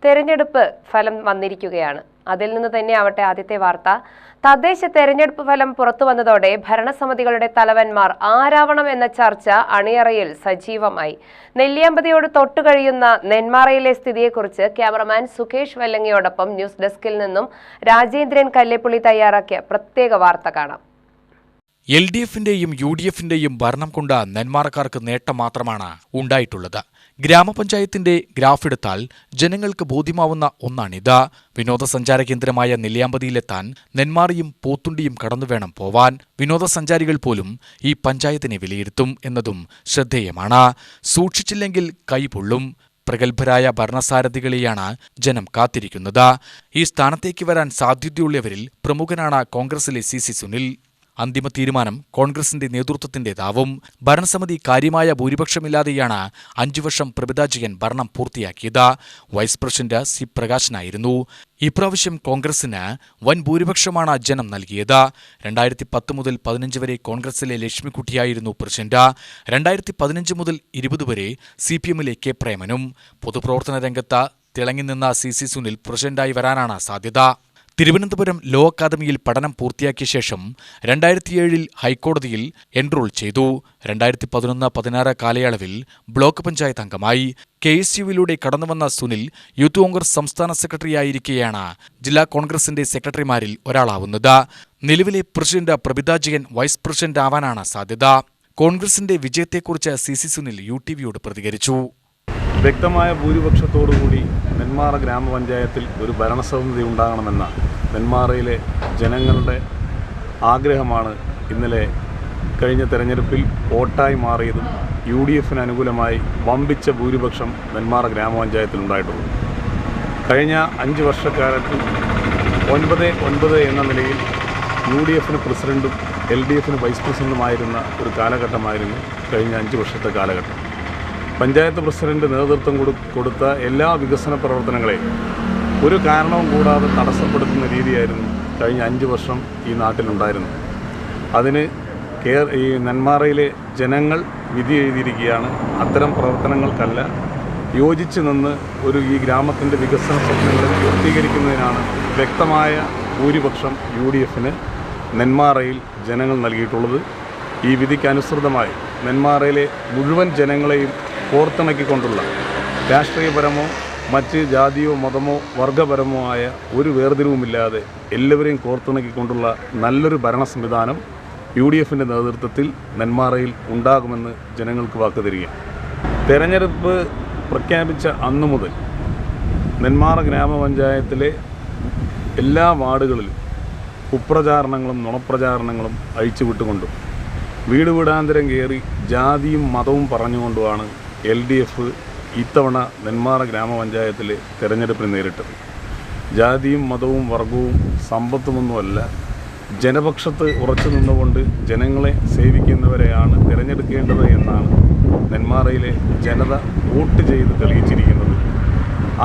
തെരഞ്ഞെടുപ്പ് ഫലം വന്നിരിക്കുകയാണ്. അതിൽ നിന്ന് തന്നെ ആവട്ടെ ആദ്യത്തെ വാർത്ത. തദ്ദേശ തെരഞ്ഞെടുപ്പ് ഫലം പുറത്തു വന്നതോടെ ഭരണസമിതികളുടെ തലവന്മാർ ആരാവണം എന്ന ചർച്ച അണിയറയിൽ സജീവമായി. നെല്ലിയാമ്പതിയോട് തൊട്ടുകഴിയുന്ന നെന്മാറയിലെ സ്ഥിതിയെക്കുറിച്ച് ക്യാമറമാൻ സുകേഷ് വെല്ലങ്ങിയോടൊപ്പം ന്യൂസ് ഡെസ്കിൽ നിന്നും രാജേന്ദ്രൻ കല്ലേപ്പുള്ളി തയ്യാറാക്കിയ പ്രത്യേക വാർത്ത കാണാം. LDF-ന്റെയും UDF-ന്റെയും ഭരണം കൊണ്ട് നെന്മാറക്കാർക്ക് നേട്ടം മാത്രമാണ് ഉണ്ടായിട്ടുള്ളത്. ഗ്രാമപഞ്ചായത്തിന്റെ ഗ്രാഫെടുത്താൽ ജനങ്ങൾക്ക് ബോധ്യമാവുന്ന ഒന്നാണിത്. വിനോദസഞ്ചാര കേന്ദ്രമായ നെല്ലിയാമ്പതിയിലെത്താൻ നെന്മാറയും പോത്തുണ്ടിയും കടന്നുവേണം പോവാൻ. വിനോദസഞ്ചാരികൾ പോലും ഈ പഞ്ചായത്തിനെ വിലയിരുത്തും എന്നതും ശ്രദ്ധേയമാണ്. സൂക്ഷിച്ചില്ലെങ്കിൽ കൈപൊള്ളും. പ്രഗത്ഭരായ ഭരണസാരഥികളെയാണ് ജനം കാത്തിരിക്കുന്നത്. ഈ സ്ഥാനത്തേക്ക് വരാൻ സാധ്യതയുള്ളവരിൽ പ്രമുഖനാണ് കോൺഗ്രസിലെ CC സുനിൽ. അന്തിമ തീരുമാനം കോൺഗ്രസിന്റെ നേതൃത്വത്തിന്റേതാവും. ഭരണസമിതി കാര്യമായ ഭൂരിപക്ഷമില്ലാതെയാണ് 5 വർഷം പ്രഭിതാജയൻ ഭരണം പൂർത്തിയാക്കിയത്. വൈസ് പ്രസിഡന്റ് C പ്രകാശനായിരുന്നു. ഇപ്രാവശ്യം കോൺഗ്രസിന് വൻ ഭൂരിപക്ഷമാണ് ജനം നൽകിയത്. 2010 മുതൽ 15 വരെ കോൺഗ്രസിലെ ലക്ഷ്മിക്കുട്ടിയായിരുന്നു പ്രസിഡന്റ്. 2015 മുതൽ 20 വരെ CPM-ലെ K പ്രേമനും. പൊതുപ്രവർത്തന രംഗത്ത് തിളങ്ങി നിന്ന CC സുനിൽ പ്രസിഡന്റായി വരാനാണ് സാധ്യത. തിരുവനന്തപുരം ലോ അക്കാദമിയിൽ പഠനം പൂർത്തിയാക്കിയ ശേഷം 2007-ൽ ഹൈക്കോടതിയിൽ എൻറോൾ ചെയ്തു. 2011-16 കാലയളവിൽ ബ്ലോക്ക് പഞ്ചായത്ത് അംഗമായി. KSU-വിലൂടെ കടന്നുവന്ന സുനിൽ യൂത്ത് കോൺഗ്രസ് സംസ്ഥാന സെക്രട്ടറിയായിരിക്കെയാണ് ജില്ലാ കോൺഗ്രസിന്റെ സെക്രട്ടറിമാരിൽ ഒരാളാവുന്നത്. നിലവിലെ പ്രസിഡന്റ് പ്രഭിതാജയൻ വൈസ് പ്രസിഡന്റ് ആവാനാണ് സാധ്യത. കോൺഗ്രസിന്റെ വിജയത്തെക്കുറിച്ച് CC സുനിൽ UTV-യോട് പ്രതികരിച്ചു. വ്യക്തമായ ഭൂരിപക്ഷത്തോടുകൂടി നെന്മാറ ഗ്രാമപഞ്ചായത്തിൽ ഒരു ഭരണസമിതി ഉണ്ടാകണമെന്ന നെന്മാറയിലെ ജനങ്ങളുടെ ആഗ്രഹമാണ് ഇന്നലെ കഴിഞ്ഞ തെരഞ്ഞെടുപ്പിൽ വോട്ടായി മാറിയതും UDF-ന് അനുകൂലമായി വമ്പിച്ച ഭൂരിപക്ഷം നെന്മാറ ഗ്രാമപഞ്ചായത്തിൽ ഉണ്ടായിട്ടുള്ളൂ. കഴിഞ്ഞ 5 വർഷക്കാലത്ത് 9-9 എന്ന നിലയിൽ UDF-ന് പ്രസിഡന്റും LDF-ന് വൈസ് പ്രസിഡന്റുമായിരുന്ന ഒരു കാലഘട്ടമായിരുന്നു കഴിഞ്ഞ 5 വർഷത്തെ കാലഘട്ടം. പഞ്ചായത്ത് പ്രസിഡന്റ് നേതൃത്വം കൊടുത്ത എല്ലാ വികസന പ്രവർത്തനങ്ങളെയും ഒരു കാരണവും കൂടാതെ തടസ്സപ്പെടുത്തുന്ന രീതിയായിരുന്നു കഴിഞ്ഞ 5 വർഷം ഈ നാട്ടിലുണ്ടായിരുന്നത്. അതിന് ഈ നെന്മാറയിലെ ജനങ്ങൾ വിധി എഴുതിയിരിക്കുകയാണ്. അത്തരം പ്രവർത്തനങ്ങൾക്കല്ല, യോജിച്ച് നിന്ന് ഈ ഗ്രാമത്തിൻ്റെ വികസന സ്വപ്നങ്ങളെ പൂർത്തീകരിക്കുന്നതിനാണ് വ്യക്തമായ ഭൂരിപക്ഷം UDF-ന് നെന്മാറയിൽ ജനങ്ങൾ നൽകിയിട്ടുള്ളത്. ഈ വിധിക്ക് അനുസൃതമായി നെന്മാറയിലെ മുഴുവൻ ജനങ്ങളെയും കോർത്തിണക്കിക്കൊണ്ടുള്ള രാഷ്ട്രീയപരമോ മറ്റ് ജാതിയോ മതമോ വർഗപരമോ ആയ ഒരു വേർതിരിവുമില്ലാതെ എല്ലാവരെയും കോർത്തിണക്കിക്കൊണ്ടുള്ള നല്ലൊരു ഭരണ സംവിധാനം UDF-ൻ്റെ നേതൃത്വത്തിൽ നെന്മാറയിൽ ഉണ്ടാകുമെന്ന് ജനങ്ങൾക്ക് വാക്കുതരികയാണ്. തെരഞ്ഞെടുപ്പ് പ്രഖ്യാപിച്ച അന്നു മുതൽ നെന്മാറ ഗ്രാമപഞ്ചായത്തിലെ എല്ലാ വാർഡുകളിലും കുപ്രചാരണങ്ങളും നുണപ്രചാരണങ്ങളും അഴിച്ചുവിട്ടുകൊണ്ടും വീട് വീടാന്തരം കയറി ജാതിയും മതവും പറഞ്ഞുകൊണ്ടുമാണ് LDF ഇത്തവണ നെന്മാറ ഗ്രാമപഞ്ചായത്തിലെ തെരഞ്ഞെടുപ്പിന് നേരിട്ടത്. ജാതിയും മതവും വർഗവും സമ്പത്തുമൊന്നുമല്ല, ജനപക്ഷത്ത് ഉറച്ചു നിന്നുകൊണ്ട് ജനങ്ങളെ സേവിക്കുന്നവരെയാണ് തിരഞ്ഞെടുക്കേണ്ടത് എന്നാണ് നെന്മാറയിലെ ജനത വോട്ട് ചെയ്ത് തെളിയിച്ചിരിക്കുന്നത്.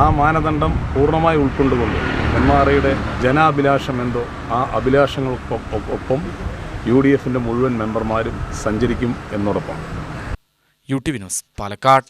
ആ മാനദണ്ഡം പൂർണ്ണമായി ഉൾക്കൊണ്ടുകൊണ്ട് നെന്മാറയുടെ ജനാഭിലാഷം എന്തോ ആ അഭിലാഷങ്ങൾക്കൊപ്പം UDF-ന്റെ മുഴുവൻ മെമ്പർമാരും സഞ്ചരിക്കും എന്നോടൊപ്പം. UTV news, Palakkad.